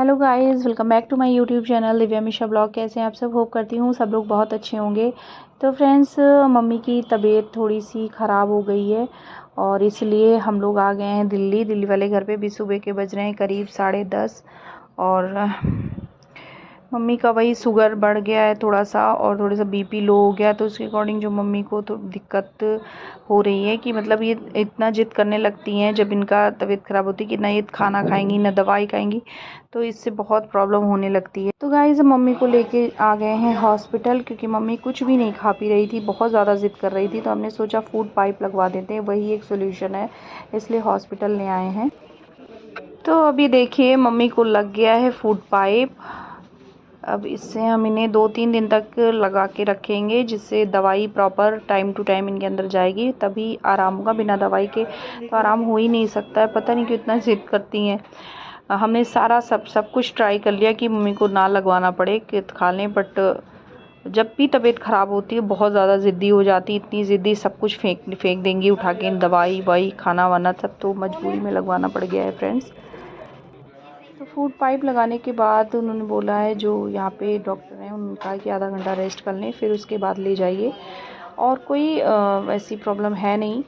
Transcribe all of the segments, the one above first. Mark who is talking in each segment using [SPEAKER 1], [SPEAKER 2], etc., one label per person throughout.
[SPEAKER 1] Hello guys, welcome back to my YouTube channel Divya Mishra blog. कैसे हैं आप सब? होप करती हूँ सब लोग बहुत अच्छे होंगे। तो फ्रेंड्स, मम्मी की तबीयत थोड़ी सी ख़राब हो गई है और इसलिए हम लोग आ गए हैं दिल्ली वाले घर पे। भी सुबह के बज रहे हैं करीब 10:30 और मम्मी का वही शुगर बढ़ गया है थोड़ा सा और थोड़ा सा बीपी लो हो गया। तो उसके अकॉर्डिंग जो मम्मी को तो दिक्कत हो रही है कि मतलब ये इतना जिद करने लगती हैं जब इनका तबीयत ख़राब होती है कि ना ये खाना खाएंगी ना दवाई खाएंगी, तो इससे बहुत प्रॉब्लम होने लगती है। तो गाइस, मम्मी को लेके आ गए हैं हॉस्पिटल क्योंकि मम्मी कुछ भी नहीं खा पी रही थी, बहुत ज़्यादा जिद कर रही थी। तो हमने सोचा फूड पाइप लगवा देते हैं, वही एक सोल्यूशन है, इसलिए हॉस्पिटल ले आए हैं। तो अभी देखिए मम्मी को लग गया है फूड पाइप। अब इससे हम इन्हें 2-3 दिन तक लगा के रखेंगे, जिससे दवाई प्रॉपर टाइम टू टाइम इनके अंदर जाएगी, तभी आराम होगा। बिना दवाई के तो आराम हो ही नहीं सकता है। पता नहीं क्यों इतना जिद करती हैं। हमने सारा सब कुछ ट्राई कर लिया कि मम्मी को ना लगवाना पड़े कि खा लें, बट जब भी तबीयत ख़राब होती है बहुत ज़्यादा ज़िद्दी हो जाती है। इतनी ज़िद्दी, सब कुछ फेंक देंगी उठा के, दवाई वाई खाना वाना सब। तो मजबूरी में लगवाना पड़ गया है फ्रेंड्स। तो फूड पाइप लगाने के बाद उन्होंने बोला है, जो यहाँ पे डॉक्टर हैं उन्होंने कहा कि आधा घंटा रेस्ट कर लें, फिर उसके बाद ले जाइए। और कोई ऐसी प्रॉब्लम है नहीं,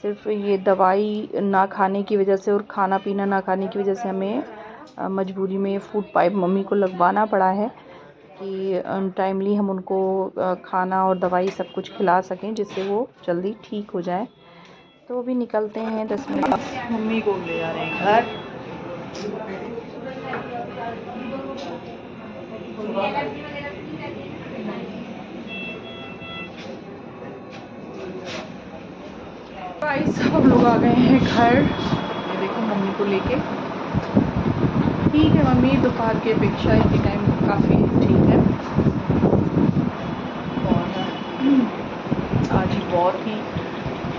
[SPEAKER 1] सिर्फ ये दवाई ना खाने की वजह से और खाना पीना ना खाने की वजह से हमें मजबूरी में फूड पाइप मम्मी को लगवाना पड़ा है कि टाइमली हम उनको खाना और दवाई सब कुछ खिला सकें, जिससे वो जल्दी ठीक हो जाए। तो अभी निकलते हैं 10 मिनट।
[SPEAKER 2] मम्मी को ले जा रहे हैं घर।
[SPEAKER 1] गाइस, हम लोग आ गए हैं घर। ये देखो मम्मी को लेके। ठीक है मम्मी, दोपहर की अपेक्षा इतनी टाइम काफ़ी ठीक है। और आज ही बहुत ही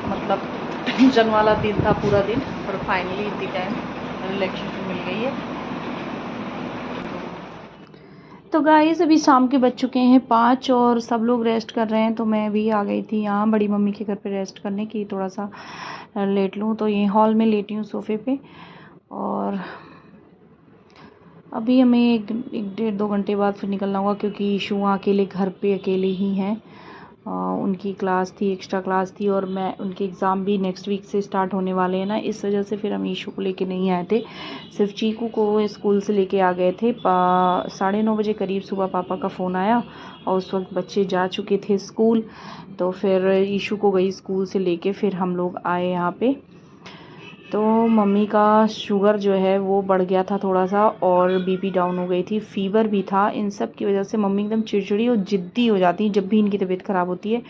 [SPEAKER 1] मतलब टेंशन वाला दिन था पूरा दिन, और फाइनली इतनी टाइम रिलैक्सेशन मिल गई है। तो गाइस, अभी शाम के बज चुके हैं 5 और सब लोग रेस्ट कर रहे हैं। तो मैं भी आ गई थी यहाँ बड़ी मम्मी के घर पे रेस्ट करने की, थोड़ा सा लेट लूँ। तो ये हॉल में लेटी हूँ सोफ़े पे। और अभी हमें एक 1-1.5-2 घंटे बाद फिर निकलना होगा, क्योंकि ईशू अकेले घर पे अकेले ही हैं। उनकी क्लास थी, एक्स्ट्रा क्लास थी, और मैं उनके एग्ज़ाम भी नेक्स्ट वीक से स्टार्ट होने वाले हैं ना, इस वजह से फिर हम ईशू को लेके नहीं आए थे। सिर्फ चीकू को स्कूल से लेके आ गए थे। 9:30 बजे करीब सुबह पापा का फ़ोन आया और उस वक्त बच्चे जा चुके थे स्कूल। तो फिर ईशू को गई स्कूल से लेके, फिर हम लोग आए यहाँ पे। तो मम्मी का शुगर जो है वो बढ़ गया था थोड़ा सा, और बीपी डाउन हो गई थी, फ़ीवर भी था। इन सब की वजह से मम्मी एकदम चिड़चिड़ी और ज़िद्दी हो जाती हैं जब भी इनकी तबीयत ख़राब होती है।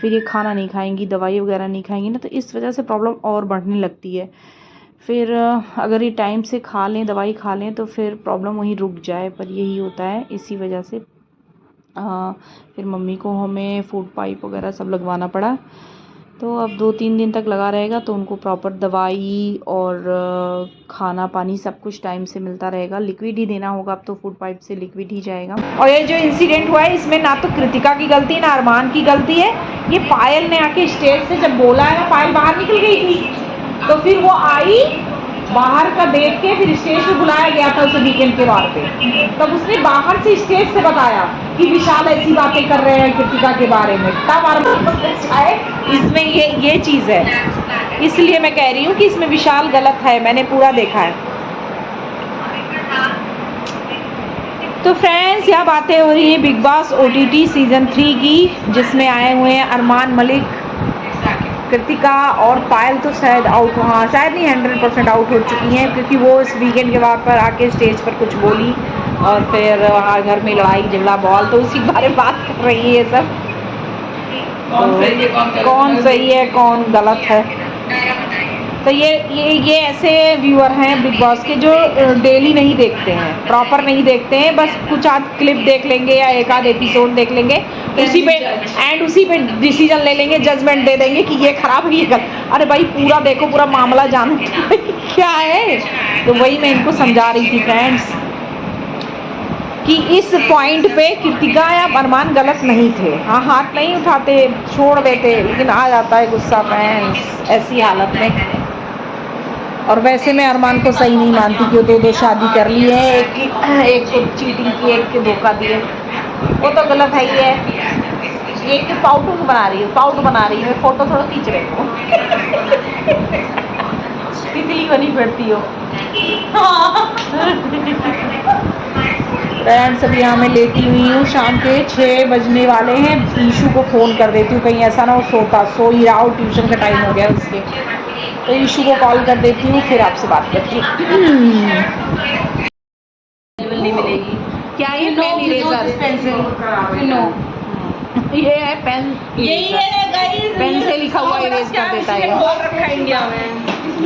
[SPEAKER 1] फिर ये खाना नहीं खाएंगी, दवाई वगैरह नहीं खाएंगी ना, तो इस वजह से प्रॉब्लम और बढ़ने लगती है। फिर अगर ये टाइम से खा लें, दवाई खा लें, तो फिर प्रॉब्लम वहीं रुक जाए, पर यही होता है। इसी वजह से फिर मम्मी को हमें फूड पाइप वगैरह सब लगवाना पड़ा। तो अब 2-3 दिन तक लगा रहेगा, तो उनको प्रॉपर दवाई और खाना पानी सब कुछ टाइम से मिलता रहेगा। लिक्विड ही देना होगा, अब तो फूड पाइप से लिक्विड ही जाएगा।
[SPEAKER 2] और ये जो इंसिडेंट हुआ है, इसमें ना तो कृतिका की गलती ना अरमान की गलती है। ये पायल ने आके स्टेज से जब बोला है ना, पायल बाहर निकल गई थी, तो फिर वो आई बाहर का देख के, फिर स्टेज पे बुलाया गया था उसे वीकेंड के बार पे, तब उसने बाहर से स्टेज से बताया कि विशाल ऐसी बातें कर रहे हैं कृतिका के बारे में, तब अरमान इसमें ये चीज़ है। इसलिए मैं कह रही हूँ कि इसमें विशाल गलत है, मैंने पूरा देखा है। तो फ्रेंड्स, यहाँ बातें हो रही है बिग बॉस OTT सीज़न 3 की, जिसमें आए हुए हैं अरमान मलिक, कृतिका और पायल। तो शायद आउट, हाँ शायद नहीं, 100% आउट हो चुकी हैं, क्योंकि वो इस वीकेंड के बाद पर आके स्टेज पर कुछ बोली और फिर वहाँ घर में लड़ाई झगड़ा बॉल, तो उसी के बारे में बात कर रही है सब। कौन सही है कौन गलत है। तो ये ऐसे व्यूअर हैं बिग बॉस के जो डेली नहीं देखते हैं, प्रॉपर नहीं देखते हैं, बस कुछ आध क्लिप देख लेंगे या एक आध एपिसोड देख लेंगे, उसी पे डिसीजन ले लेंगे, जजमेंट दे देंगे कि ये खराब है ये गलत। अरे भाई पूरा देखो, पूरा मामला जानो क्या है। तो वही मैं इनको समझा रही थी फ्रेंड्स कि इस पॉइंट पे कृतिका या अरमान गलत नहीं थे। हाँ, हाथ नहीं उठाते, छोड़ देते, लेकिन आ जाता है गुस्सा फ्रेंड्स ऐसी हालत में। और वैसे मैं अरमान को सही नहीं मानती कि वो दो शादी कर ली है, एक को चीटिंग की, एक के धोखा दिए, वो तो गलत है ही है। एक पाउडर बना रही है, फोटो थोड़ा खींच रहे हो तितली बनी फिरती हो। फ्रेंड्स अभी यहाँ मैं लेटी हुई हूँ, शाम के 6 बजने वाले हैं। ईशू को फ़ोन कर देती हूँ, कहीं ऐसा ना हो सो ही रहा हो, ट्यूशन का टाइम हो गया उसके, तो ईशू को कॉल कर देती हूँ, फिर आपसे बात करती हूँ। नहीं मिलेगी क्या? ये पेन इरेजर पेंसिल, ये है पेन, यही है गाइस, पेन से लिखा हुआ इरेज कर देता है इंडिया में।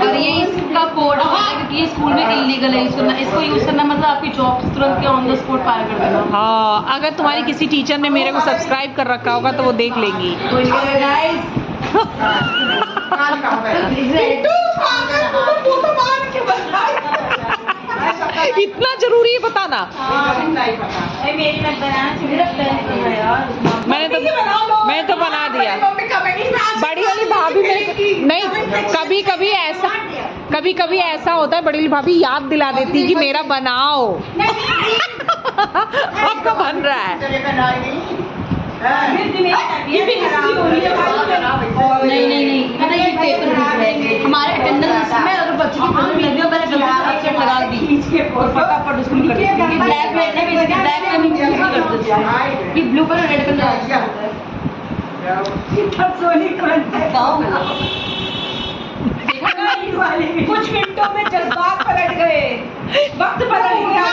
[SPEAKER 3] और ये इसका कोड है क्योंकि ये स्कूल में इलीगल है यूज करना, इसको यूज करना मतलब आपकी जॉब तुरंत के ऑन द स्पॉट फायर कर देना।
[SPEAKER 2] हाँ, अगर तुम्हारी किसी टीचर ने मेरे को सब्सक्राइब कर रखा होगा तो वो देख लेंगी। इतना जरूरी है बताना? मैंने तो बना दिया। बड़ी वाली भाभी मेरे नहीं, कभी कभी ऐसा होता है, बड़ी वाली भाभी याद दिला देती कि मेरा बनाओ। आपका बन रहा है।
[SPEAKER 3] नहीं पता ये पेपर है हमारे अटेंडेंस में, अगर बच्चे की प्रेजेंट लगी हो मैंने गलती से अक्षर लगा दी और फटाफट उसको कर दी। ब्लैक पेन है, ब्लैक पेन यूज करते हैं, ये ब्लू कलर रेड कलर होता है।
[SPEAKER 2] कुछ मिनटों में जज्बात पलट गए, वक्त पलट गया,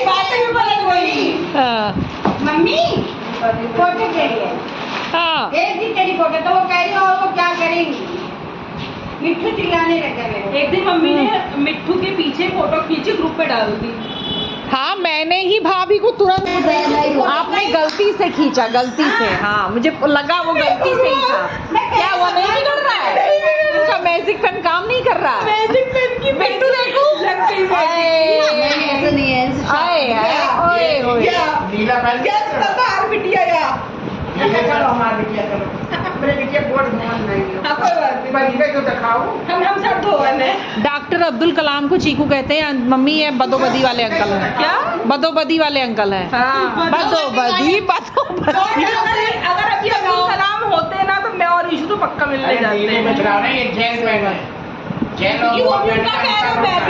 [SPEAKER 2] बातें भी पलट गई। मम्मी फोटो के लिए एक दिन तेरी फोटो तो वो कह रही और वो क्या करेंगी, मिट्ठू चिल्लाने लगे। एक दिन मम्मी ने मिट्ठू के पीछे फोटो खींची, ग्रुप पे डाल दी। हाँ, मैंने ही भाभी को तुरंत, आपने गलती से खींचा, गलती से। हाँ, मुझे लगा वो गलती से ही था। क्या वो नहीं बिगड़ रहा है? उसका मैजिक पेन काम नहीं कर रहा है। मैजिक पेन की मिट्टू देखो,
[SPEAKER 3] ऐसा नहीं है।
[SPEAKER 4] नीला पेन क्या
[SPEAKER 2] बिटिया या
[SPEAKER 4] चलो हमारी बिटिया, चलो मेरे बिटिया बोर्ड घुमान नहीं है तो दिखाओ।
[SPEAKER 2] हम सब धोवन है। डॉक्टर अब्दुल कलाम को चीकू कहते हैं। मम्मी ये बदोबदी वाले अंकल हैं। क्या? बदोबदी वाले अंकल हैं। हाँ, बदोबदी। अगर अभी अब्दुल कलाम होते ना तो मैं और ईशू तो पक्का मिलने जाते।
[SPEAKER 4] ये जेल में है, जेल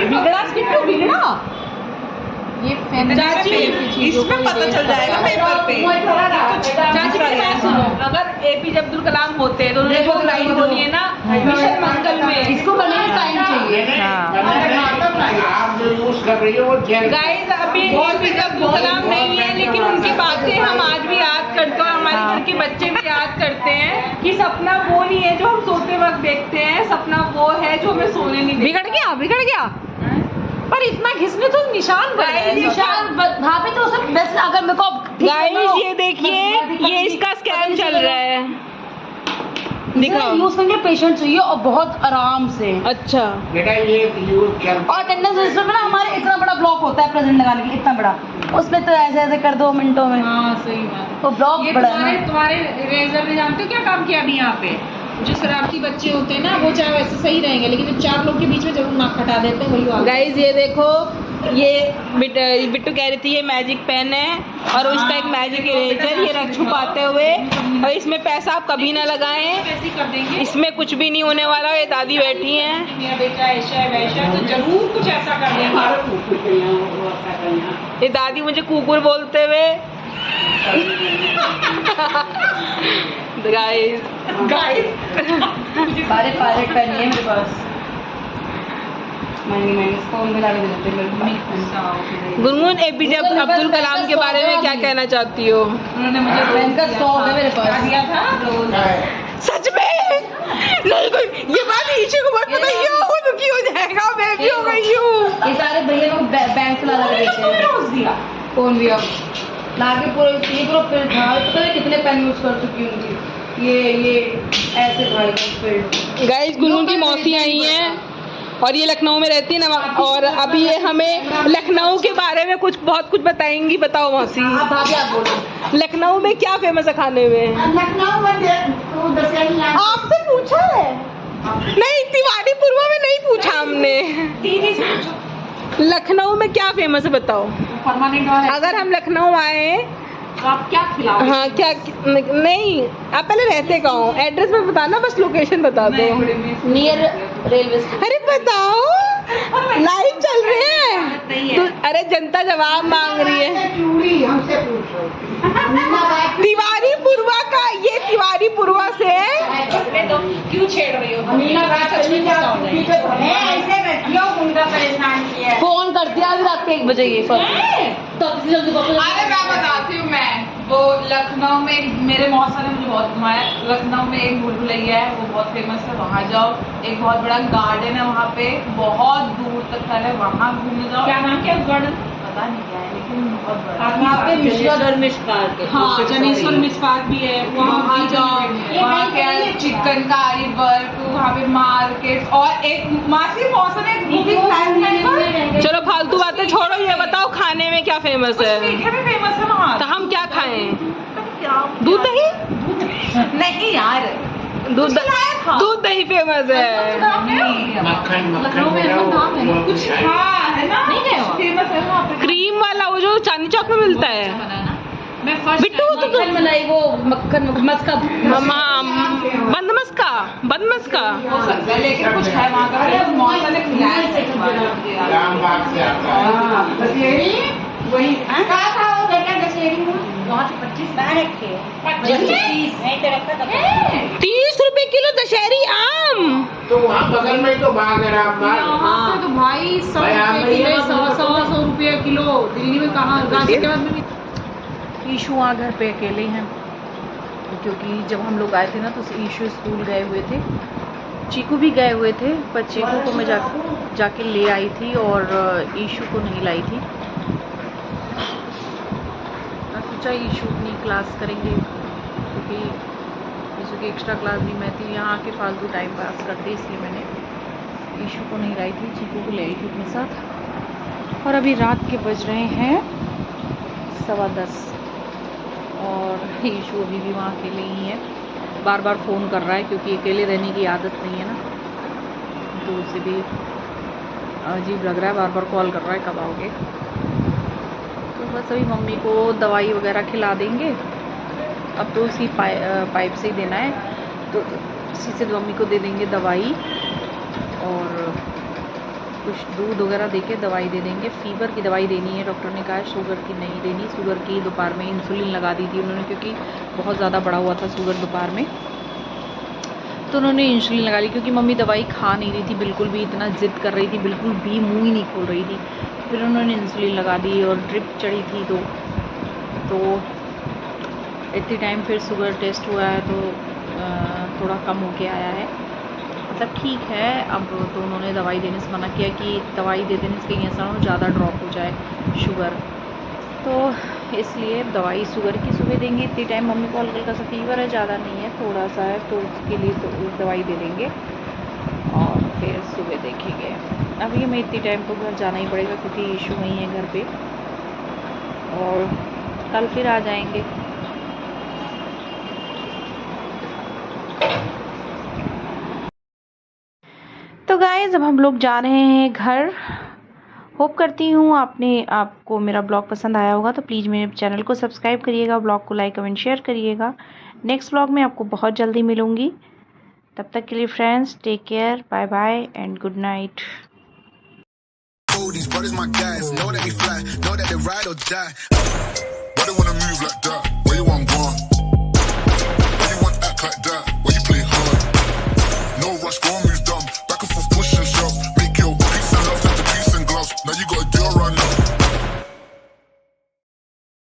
[SPEAKER 2] बिगड़ा बिगड़ा ये चाची, इसमें पता चल जाएगा पेपर पे। चाची मेरी बात सुनो, अगर एपीजे अब्दुल कलाम होते तो देखो लाइन होनी है ना मिशन मंगल में,
[SPEAKER 3] इसको बनने में टाइम चाहिए।
[SPEAKER 4] आप जो यूज कर रही हो वो जेल।
[SPEAKER 2] गाइस अभी एपीजे अब्दुल कलाम नहीं है, लेकिन उनकी बातें हम आज भी याद करते हैं, हमारे घर के बच्चे भी याद करते हैं कि सपना वो नहीं है जो हम सोते वक्त देखते हैं, सपना वो है जो हमें सोने नहीं देता। बिगड़ गया पर इतना घिसने तो निशान
[SPEAKER 3] वहाँ पे तो सब बस अगर मेरे को
[SPEAKER 2] गाइस ये देखिए, ये इसका स्कैम चल रहा है, दिखाओ।
[SPEAKER 3] यूज करने पेशेंट चाहिए और बहुत आराम से।
[SPEAKER 2] अच्छा
[SPEAKER 4] बेटा ये यूज कर,
[SPEAKER 3] और अटेंडेंस रजिस्टर में ना हमारे इतना बड़ा ब्लॉक होता है प्रेजेंट लगाने के लिए, इतना बड़ा, उसमें तो ऐसे ऐसे कर 2 मिनटों में।
[SPEAKER 2] हाँ सही बात।
[SPEAKER 3] तो ब्लॉक बड़ा है।
[SPEAKER 2] तुम्हारे इरेजर ने जानते हो क्या काम किया अभी यहाँ पे? जो शरारती बच्चे होते हैं ना, वो चाहे वैसे सही रहेंगे, लेकिन जब 4 लोग के बीच में जरूर नाक कटा देते हैं, वही। गाइस ये देखो, ये बिट्टू कह रही थी ये मैजिक पेन है और इसका एक मैजिक इरेजर, ये रख छुपाते हुए, और इसमें पैसा आप कभी ना लगाएं, इसमें कुछ भी नहीं होने वाला। ये दादी बैठी हैं, मेरा बेटा ऐसा है वैसा है, तो जरूर कुछ ऐसा कर देंगे। ये दादी मुझे कुकुर बोलते हुए। गाइस
[SPEAKER 3] सारे पायलट पेन है मेरे पास, महंगे फोन में लगा देते हैं।
[SPEAKER 2] गुनगुन एपीजे अब्दुल कलाम के बारे में क्या कहना चाहती हो?
[SPEAKER 3] उन्होंने मुझे पेन का स्टॉक है मेरे पास दिया था।
[SPEAKER 2] सच में? नहीं कोई ये बात ईशू को मत बताइए, वो दुखी हो जाएगा। मैं भी हो गई हूँ।
[SPEAKER 3] ये सारे भैया लोग बैंक से ला देते हैं। कौन भी लाके पूरा फिर था, पता नहीं कितने पेन यूज कर चुकी हूँ। ये ऐसे भाई
[SPEAKER 2] गाइस गुनगुन की मौसी आई हैं और ये लखनऊ में रहती है ना, और अभी ये हमें लखनऊ के बारे में बहुत कुछ बताएंगी। बताओ मौसी,
[SPEAKER 3] आप बोलो
[SPEAKER 2] लखनऊ में क्या फेमस है खाने में?
[SPEAKER 5] लखनऊ में
[SPEAKER 2] आपसे पूछा है नहीं, तिवारी पूर्वा में नहीं पूछा हमने। लखनऊ में क्या फेमस है बताओ?
[SPEAKER 3] परमानेंट
[SPEAKER 2] अगर हम लखनऊ आए
[SPEAKER 3] तो आप क्या खिलाओ?
[SPEAKER 2] हाँ क्या नहीं, आप पहले रहते कहाँ हो? एड्रेस में बताना, बस लोकेशन बता दो।
[SPEAKER 3] Near railway station.
[SPEAKER 2] अरे बताओ, लाइव चल रहे हैं। अरे जनता जवाब मांग रही है।
[SPEAKER 4] चूड़ी हमसे पूछो।
[SPEAKER 2] तिवारी पूर्वा का, ये तिवारी पूर्वा से
[SPEAKER 3] क्यों छेड़ रही हो?
[SPEAKER 4] ऐसे बैठियो, उनका परेशान किया।
[SPEAKER 3] फोन कर दिया अभी रात के 1 बजे ये पर। तो जल्दी
[SPEAKER 5] अरे मैं बताती हूँ, मैं वो लखनऊ में मेरे मौसा ने मुझे बहुत घुमाया। लखनऊ में एक भूल भुलैया है, वो बहुत फेमस है, वहाँ जाओ। एक बहुत बड़ा गार्डन है वहाँ पे, बहुत दूर तक है, वहाँ घूमने जाओ।
[SPEAKER 3] क्या नाम क्या उस गार्डन?
[SPEAKER 5] पता नहीं क्या है, लेकिन बहुत बड़ा।
[SPEAKER 3] वहाँ पे मिश्रा धर्मेश पार्क है।
[SPEAKER 2] हाँ, जनेश्वर मिस पार्क भी है,
[SPEAKER 5] वहाँ जाओ, वहाँ के चिकनकारी वर्क, वहाँ पे मार्केट, और एक मासी मौसम ने वो भी प्लान किया।
[SPEAKER 2] चलो फालतू बातें छोड़ो, ये बताओ खाने में क्या फेमस है?
[SPEAKER 5] मीठे में फेमस है वहाँ।
[SPEAKER 2] तो हम क्या खाएं? दूध दही?
[SPEAKER 5] नहीं यार,
[SPEAKER 2] दूध दही फेमस है।
[SPEAKER 5] लखनऊ में ऐसा नाम है कुछ, हाँ है ना,
[SPEAKER 3] नहीं गए हो?
[SPEAKER 5] फेमस है वहाँ पे।
[SPEAKER 2] क्रीम वाला वो जो चांदनी चौक में मिलता है।
[SPEAKER 3] मैं फर्स्ट
[SPEAKER 2] बिट्टू, तो
[SPEAKER 3] मक्खन मलाई, वो मक्खन मस्का
[SPEAKER 2] बदमस का
[SPEAKER 5] हो सकता है, लेकिन कुछ है वहाँ का, मौसा ने खिलाया।
[SPEAKER 4] रामबाग से आता है। दशहरी वही कहा था वो बेटा, दशहरी में
[SPEAKER 3] वहाँ से 25
[SPEAKER 4] बाहर रखे
[SPEAKER 3] 25
[SPEAKER 4] नहीं तो रखा था।
[SPEAKER 2] 30 रुपए किलो दशहरी आम।
[SPEAKER 4] तो वहाँ बगल में ही तो बाग है रामबाग।
[SPEAKER 3] यहाँ पे तो भाई 100 रुपए किलो, 100 रुपये किलो। दिल्ली में कहाँ? गाजियाबाद में
[SPEAKER 1] ईशू वहाँ घर पे अकेले हैं, क्योंकि जब हम लोग आए थे ना तो ईशू स्कूल गए हुए थे, चीकू भी गए हुए थे, पर चीकू को मैं जाके ले आई थी और ईशू को नहीं लाई थी। मैं सोचा ईशू अपनी क्लास करेंगे, क्योंकि ईशू की एक्स्ट्रा क्लास भी मैं थी, यहाँ आके फालतू टाइम पास करते, इसलिए मैंने ईशू को नहीं लाई थी, चीकू को ले आई थी अपने साथ। और अभी रात के बज रहे हैं 10:15 और ईशू अभी भी वहाँ अकेले ही है। बार बार फ़ोन कर रहा है, क्योंकि अकेले रहने की आदत नहीं है ना, तो उसे भी अजीब लग रहा है, बार बार कॉल कर रहा है कब आओगे। तो बस अभी मम्मी को दवाई वगैरह खिला देंगे, अब तो उसकी पाइप से ही देना है, तो इसी से मम्मी को दे देंगे दवाई और कुछ दूध वगैरह देके दवाई दे देंगे। फीवर की दवाई देनी है, डॉक्टर ने कहा है, शुगर की नहीं देनी। शुगर की दोपहर में इंसुलिन लगा दी थी उन्होंने, क्योंकि बहुत ज़्यादा बढ़ा हुआ था शुगर दोपहर में, तो उन्होंने इंसुलिन लगा ली। क्योंकि मम्मी दवाई खा नहीं रही थी बिल्कुल भी, इतना ज़िद कर रही थी, बिल्कुल भी मुँह ही नहीं खोल रही थी, फिर उन्होंने इंसुलिन लगा दी और ड्रिप चढ़ी थी, तो इतनी टाइम फिर शुगर टेस्ट हुआ है तो थोड़ा कम होके आया है, मतलब ठीक है। अब तो उन्होंने दवाई देने से मना किया कि दवाई दे देने से कहीं ऐसा ना हो ज़्यादा ड्रॉप हो जाए शुगर, तो इसलिए दवाई शुगर की सुबह देंगे। इतनी टाइम मम्मी को हल्का सा फीवर है, ज़्यादा नहीं है, थोड़ा सा है, तो उसके लिए तो दवाई दे देंगे और फिर सुबह देखेंगे। अभी हमें इतनी टाइम तो घर जाना ही पड़ेगा, क्योंकि इशू नहीं है घर पे, और कल फिर आ जाएंगे। तो गाइस अब हम लोग जा रहे हैं घर। होप करती हूँ आपको मेरा ब्लॉग पसंद आया होगा, तो प्लीज़ मेरे चैनल को सब्सक्राइब करिएगा, ब्लॉग को लाइक कमेंट शेयर करिएगा। नेक्स्ट ब्लॉग में आपको बहुत जल्दी मिलूँगी, तब तक के लिए friends take care, bye bye and good night.
[SPEAKER 6] These brothers my guys, know that we fly, know that they ride or die. Why they wanna move like that?